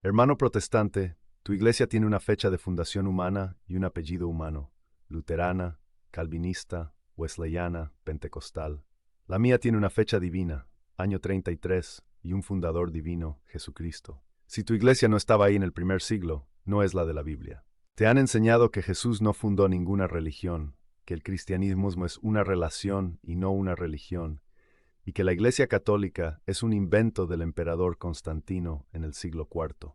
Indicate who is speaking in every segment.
Speaker 1: Hermano protestante, tu iglesia tiene una fecha de fundación humana y un apellido humano: luterana, calvinista, wesleyana, pentecostal. La mía tiene una fecha divina, año 33, y un fundador divino, Jesucristo. Si tu iglesia no estaba ahí en el primer siglo, no es la de la Biblia. Te han enseñado que Jesús no fundó ninguna religión, que el cristianismo es una relación y no una religión, y que la Iglesia Católica es un invento del emperador Constantino en el siglo IV.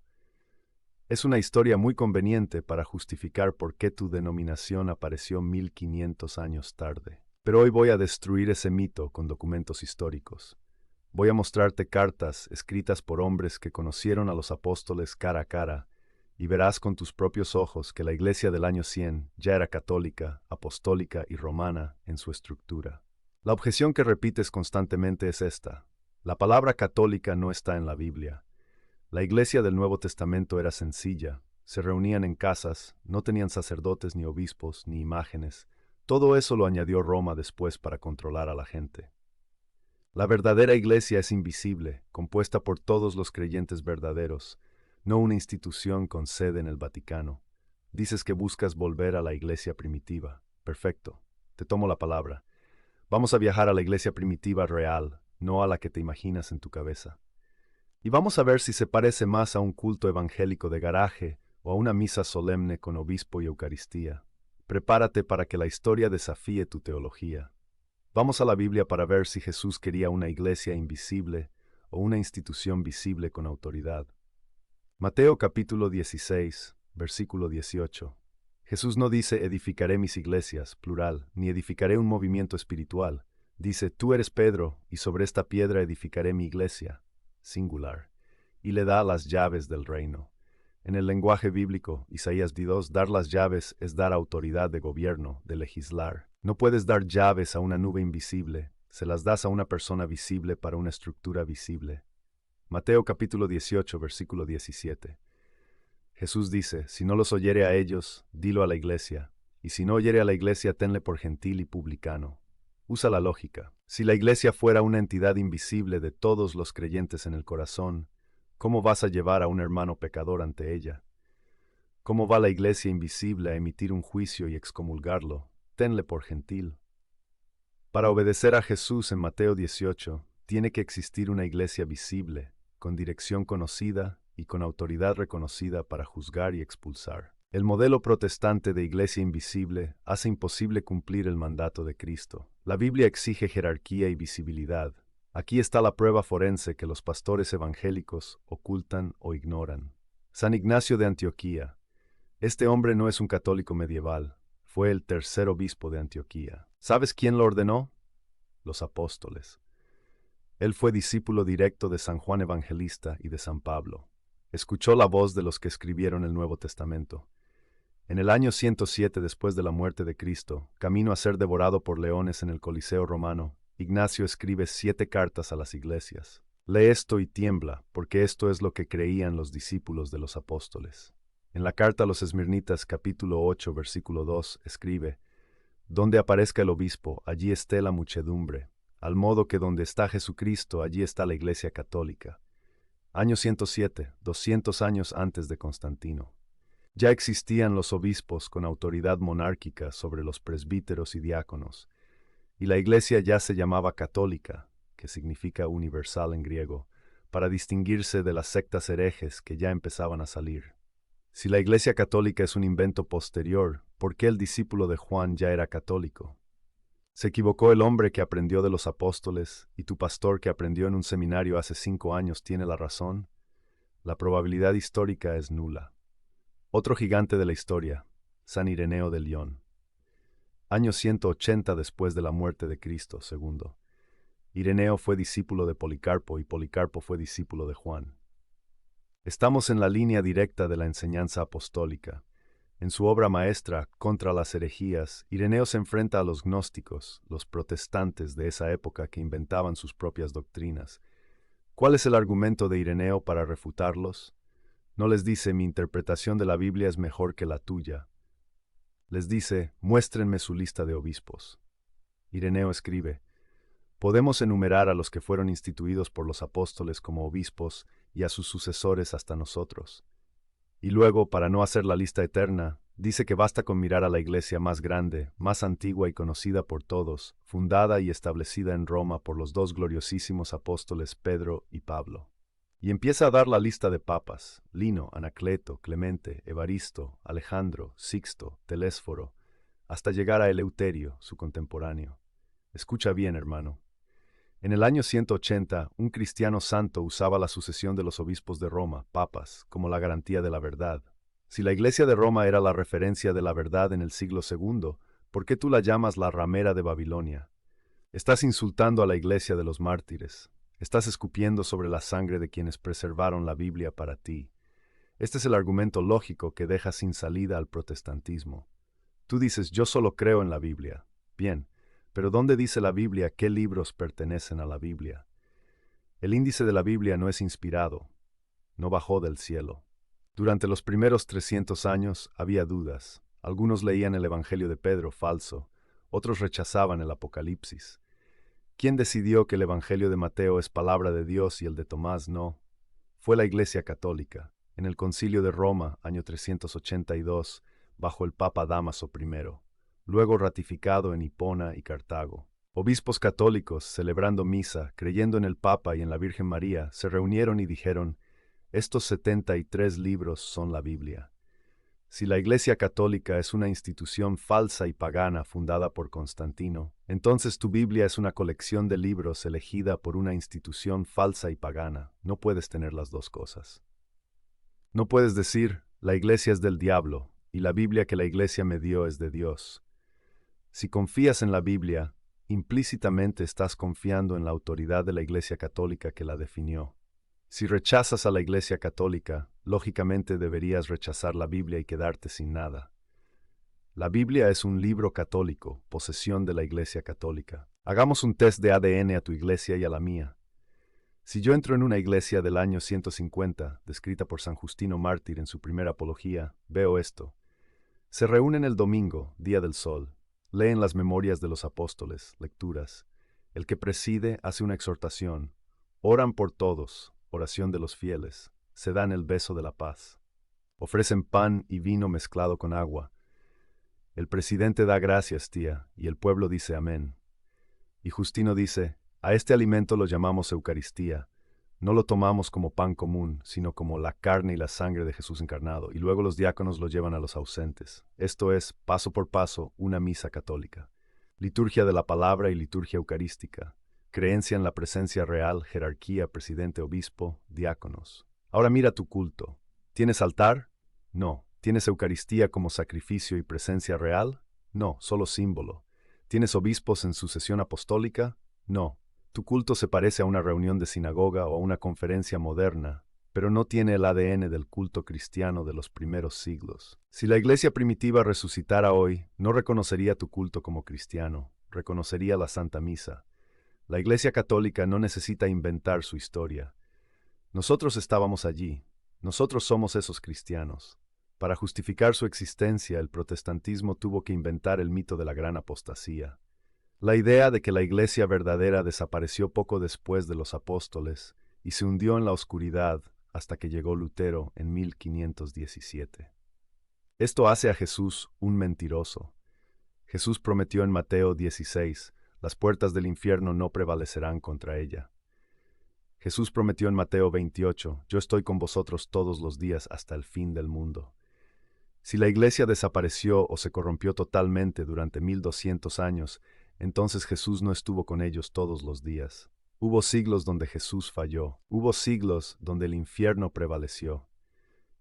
Speaker 1: Es una historia muy conveniente para justificar por qué tu denominación apareció 1500 años tarde. Pero hoy voy a destruir ese mito con documentos históricos. Voy a mostrarte cartas escritas por hombres que conocieron a los apóstoles cara a cara, y verás con tus propios ojos que la iglesia del año 100 ya era católica, apostólica y romana en su estructura. La objeción que repites constantemente es esta: la palabra católica no está en la Biblia. La iglesia del Nuevo Testamento era sencilla, se reunían en casas, no tenían sacerdotes ni obispos ni imágenes. Todo eso lo añadió Roma después para controlar a la gente. La verdadera iglesia es invisible, compuesta por todos los creyentes verdaderos, no una institución con sede en el Vaticano. Dices que buscas volver a la iglesia primitiva. Perfecto, te tomo la palabra. Vamos a viajar a la iglesia primitiva real, no a la que te imaginas en tu cabeza. Y vamos a ver si se parece más a un culto evangélico de garaje o a una misa solemne con obispo y Eucaristía. Prepárate para que la historia desafíe tu teología. Vamos a la Biblia para ver si Jesús quería una iglesia invisible o una institución visible con autoridad. Mateo capítulo 16, versículo 18. Jesús no dice edificaré mis iglesias, plural, ni edificaré un movimiento espiritual. Dice, tú eres Pedro, y sobre esta piedra edificaré mi iglesia, singular, y le da las llaves del reino. En el lenguaje bíblico, Isaías 2, dar las llaves es dar autoridad de gobierno, de legislar. No puedes dar llaves a una nube invisible, se las das a una persona visible para una estructura visible. Mateo capítulo 18, versículo 17. Jesús dice, si no los oyere a ellos, dilo a la iglesia, y si no oyere a la iglesia, tenle por gentil y publicano. Usa la lógica. Si la iglesia fuera una entidad invisible de todos los creyentes en el corazón, ¿cómo vas a llevar a un hermano pecador ante ella? ¿Cómo va la iglesia invisible a emitir un juicio y excomulgarlo? Tenle por gentil. Para obedecer a Jesús en Mateo 18, tiene que existir una iglesia visible, con dirección conocida y con autoridad reconocida para juzgar y expulsar. El modelo protestante de iglesia invisible hace imposible cumplir el mandato de Cristo. La Biblia exige jerarquía y visibilidad. Aquí está la prueba forense que los pastores evangélicos ocultan o ignoran. San Ignacio de Antioquía. Este hombre no es un católico medieval, fue el tercer obispo de Antioquía. ¿Sabes quién lo ordenó? Los apóstoles. Él fue discípulo directo de San Juan Evangelista y de San Pablo. Escuchó la voz de los que escribieron el Nuevo Testamento. En el año 107 después de la muerte de Cristo, camino a ser devorado por leones en el Coliseo romano, Ignacio escribe 7 cartas a las iglesias. Lee esto y tiembla, porque esto es lo que creían los discípulos de los apóstoles. En la carta a los Esmirnitas capítulo 8 versículo 2 escribe, donde aparezca el obispo, allí esté la muchedumbre, al modo que donde está Jesucristo, allí está la Iglesia Católica. Año 107, 200 años antes de Constantino. Ya existían los obispos con autoridad monárquica sobre los presbíteros y diáconos, y la Iglesia ya se llamaba católica, que significa universal en griego, para distinguirse de las sectas herejes que ya empezaban a salir. Si la Iglesia Católica es un invento posterior, ¿por qué el discípulo de Juan ya era católico? ¿Se equivocó el hombre que aprendió de los apóstoles y tu pastor que aprendió en un seminario hace 5 años tiene la razón? La probabilidad histórica es nula. Otro gigante de la historia, San Ireneo de León. Año 180 después de la muerte de Cristo, segundo. Ireneo fue discípulo de Policarpo y Policarpo fue discípulo de Juan. Estamos en la línea directa de la enseñanza apostólica. En su obra maestra, Contra las herejías, Ireneo se enfrenta a los gnósticos, los protestantes de esa época que inventaban sus propias doctrinas. ¿Cuál es el argumento de Ireneo para refutarlos? No les dice, mi interpretación de la Biblia es mejor que la tuya. Les dice, muéstrenme su lista de obispos. Ireneo escribe, podemos enumerar a los que fueron instituidos por los apóstoles como obispos y a sus sucesores hasta nosotros. Y luego, para no hacer la lista eterna, dice que basta con mirar a la iglesia más grande, más antigua y conocida por todos, fundada y establecida en Roma por los dos gloriosísimos apóstoles Pedro y Pablo. Y empieza a dar la lista de papas: Lino, Anacleto, Clemente, Evaristo, Alejandro, Sixto, Telésforo, hasta llegar a Eleuterio, su contemporáneo. Escucha bien, hermano. En el año 180, un cristiano santo usaba la sucesión de los obispos de Roma, papas, como la garantía de la verdad. Si la Iglesia de Roma era la referencia de la verdad en el siglo II, ¿por qué tú la llamas la ramera de Babilonia? Estás insultando a la Iglesia de los mártires. Estás escupiendo sobre la sangre de quienes preservaron la Biblia para ti. Este es el argumento lógico que deja sin salida al protestantismo. Tú dices, yo solo creo en la Biblia. Bien, pero ¿dónde dice la Biblia qué libros pertenecen a la Biblia? El índice de la Biblia no es inspirado, no bajó del cielo. Durante los primeros 300 años había dudas. Algunos leían el Evangelio de Pedro falso, otros rechazaban el Apocalipsis. ¿Quién decidió que el Evangelio de Mateo es palabra de Dios y el de Tomás no? Fue la Iglesia Católica, en el Concilio de Roma, año 382, bajo el Papa Dámaso I, luego ratificado en Hipona y Cartago. Obispos católicos, celebrando misa, creyendo en el Papa y en la Virgen María, se reunieron y dijeron: estos 73 libros son la Biblia. Si la Iglesia Católica es una institución falsa y pagana fundada por Constantino, entonces tu Biblia es una colección de libros elegida por una institución falsa y pagana. No puedes tener las dos cosas. No puedes decir, la Iglesia es del diablo, y la Biblia que la Iglesia me dio es de Dios. Si confías en la Biblia, implícitamente estás confiando en la autoridad de la Iglesia Católica que la definió. Si rechazas a la Iglesia Católica, lógicamente deberías rechazar la Biblia y quedarte sin nada. La Biblia es un libro católico, posesión de la Iglesia Católica. Hagamos un test de ADN a tu iglesia y a la mía. Si yo entro en una iglesia del año 150, descrita por San Justino Mártir en su primera apología, veo esto. Se reúnen el domingo, día del sol, leen las memorias de los apóstoles, lecturas. El que preside hace una exhortación. Oran por todos, oración de los fieles. Se dan el beso de la paz. Ofrecen pan y vino mezclado con agua. El presidente da gracias, tía, y el pueblo dice amén. Y Justino dice, a este alimento lo llamamos Eucaristía. No lo tomamos como pan común, sino como la carne y la sangre de Jesús encarnado, y luego los diáconos lo llevan a los ausentes. Esto es, paso por paso, una misa católica. Liturgia de la palabra y liturgia eucarística. Creencia en la presencia real, jerarquía, presidente, obispo, diáconos. Ahora mira tu culto. ¿Tienes altar? No. ¿Tienes Eucaristía como sacrificio y presencia real? No, solo símbolo. ¿Tienes obispos en sucesión apostólica? No. Tu culto se parece a una reunión de sinagoga o a una conferencia moderna, pero no tiene el ADN del culto cristiano de los primeros siglos. Si la iglesia primitiva resucitara hoy, no reconocería tu culto como cristiano, reconocería la Santa Misa. La Iglesia Católica no necesita inventar su historia. Nosotros estábamos allí, nosotros somos esos cristianos. Para justificar su existencia, el protestantismo tuvo que inventar el mito de la gran apostasía. La idea de que la iglesia verdadera desapareció poco después de los apóstoles y se hundió en la oscuridad hasta que llegó Lutero en 1517. Esto hace a Jesús un mentiroso. Jesús prometió en Mateo 16, las puertas del infierno no prevalecerán contra ella. Jesús prometió en Mateo 28, yo estoy con vosotros todos los días hasta el fin del mundo. Si la iglesia desapareció o se corrompió totalmente durante 1200 años, entonces Jesús no estuvo con ellos todos los días. Hubo siglos donde Jesús falló. Hubo siglos donde el infierno prevaleció.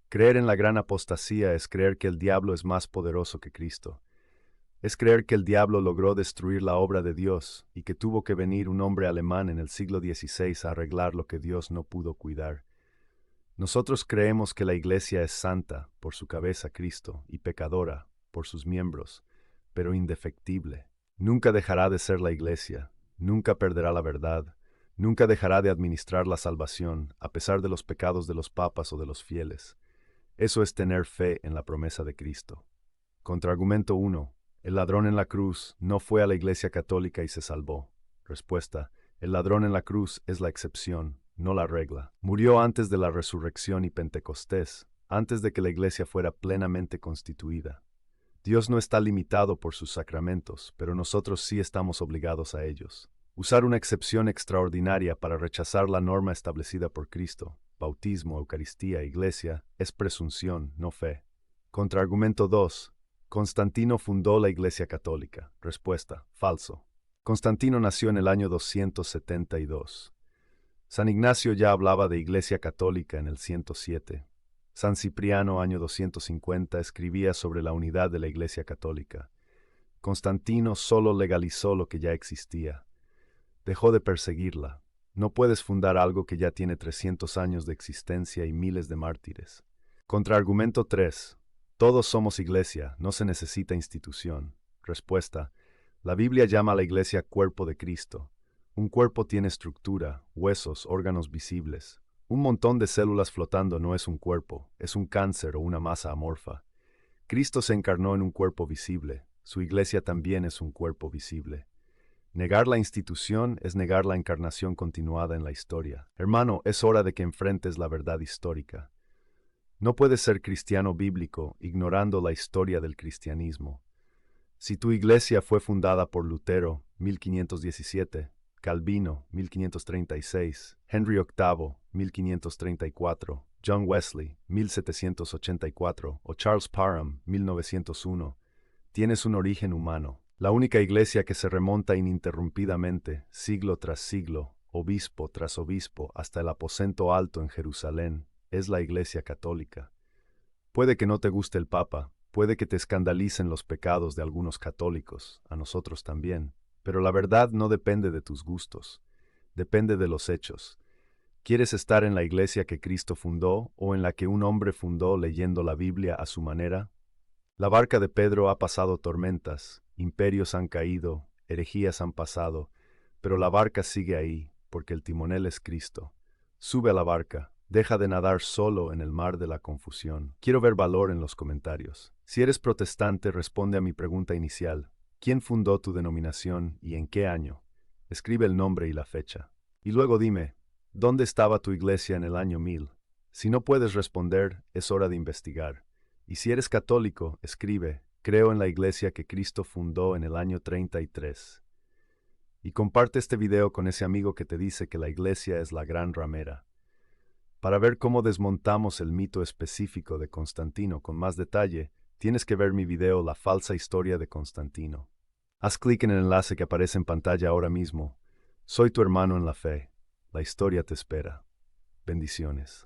Speaker 1: Creer en la gran apostasía es creer que el diablo es más poderoso que Cristo. Es creer que el diablo logró destruir la obra de Dios y que tuvo que venir un hombre alemán en el siglo XVI a arreglar lo que Dios no pudo cuidar. Nosotros creemos que la Iglesia es santa por su cabeza Cristo y pecadora por sus miembros, pero indefectible. Nunca dejará de ser la Iglesia, nunca perderá la verdad, nunca dejará de administrar la salvación a pesar de los pecados de los papas o de los fieles. Eso es tener fe en la promesa de Cristo. Contraargumento 1. El ladrón en la cruz no fue a la Iglesia Católica y se salvó. Respuesta. El ladrón en la cruz es la excepción, no la regla. Murió antes de la resurrección y Pentecostés, antes de que la iglesia fuera plenamente constituida. Dios no está limitado por sus sacramentos, pero nosotros sí estamos obligados a ellos. Usar una excepción extraordinaria para rechazar la norma establecida por Cristo, bautismo, Eucaristía, iglesia, es presunción, no fe. Contraargumento 2. Constantino fundó la Iglesia Católica. Respuesta: falso. Constantino nació en el año 272. San Ignacio ya hablaba de Iglesia Católica en el 107. San Cipriano, año 250, escribía sobre la unidad de la Iglesia Católica. Constantino solo legalizó lo que ya existía. Dejó de perseguirla. No puedes fundar algo que ya tiene 300 años de existencia y miles de mártires. Contraargumento 3. Todos somos iglesia, no se necesita institución. Respuesta: la Biblia llama a la iglesia cuerpo de Cristo. Un cuerpo tiene estructura, huesos, órganos visibles. Un montón de células flotando no es un cuerpo, es un cáncer o una masa amorfa. Cristo se encarnó en un cuerpo visible, su iglesia también es un cuerpo visible. Negar la institución es negar la encarnación continuada en la historia. Hermano, es hora de que enfrentes la verdad histórica. No puedes ser cristiano bíblico ignorando la historia del cristianismo. Si tu iglesia fue fundada por Lutero, 1517, Calvino, 1536, Henry VIII, 1534, John Wesley, 1784, o Charles Parham, 1901, tienes un origen humano. La única iglesia que se remonta ininterrumpidamente, siglo tras siglo, obispo tras obispo, hasta el aposento alto en Jerusalén, es la Iglesia Católica. Puede que no te guste el Papa, puede que te escandalicen los pecados de algunos católicos, a nosotros también, pero la verdad no depende de tus gustos, depende de los hechos. ¿Quieres estar en la iglesia que Cristo fundó o en la que un hombre fundó leyendo la Biblia a su manera? La barca de Pedro ha pasado tormentas, imperios han caído, herejías han pasado, pero la barca sigue ahí, porque el timonel es Cristo. Sube a la barca. Deja de nadar solo en el mar de la confusión. Quiero ver valor en los comentarios. Si eres protestante, responde a mi pregunta inicial. ¿Quién fundó tu denominación y en qué año? Escribe el nombre y la fecha. Y luego dime, ¿dónde estaba tu iglesia en el año 1000? Si no puedes responder, es hora de investigar. Y si eres católico, escribe, creo en la iglesia que Cristo fundó en el año 33. Y comparte este video con ese amigo que te dice que la iglesia es la gran ramera. Para ver cómo desmontamos el mito específico de Constantino con más detalle, tienes que ver mi video La falsa historia de Constantino. Haz clic en el enlace que aparece en pantalla ahora mismo. Soy tu hermano en la fe. La historia te espera. Bendiciones.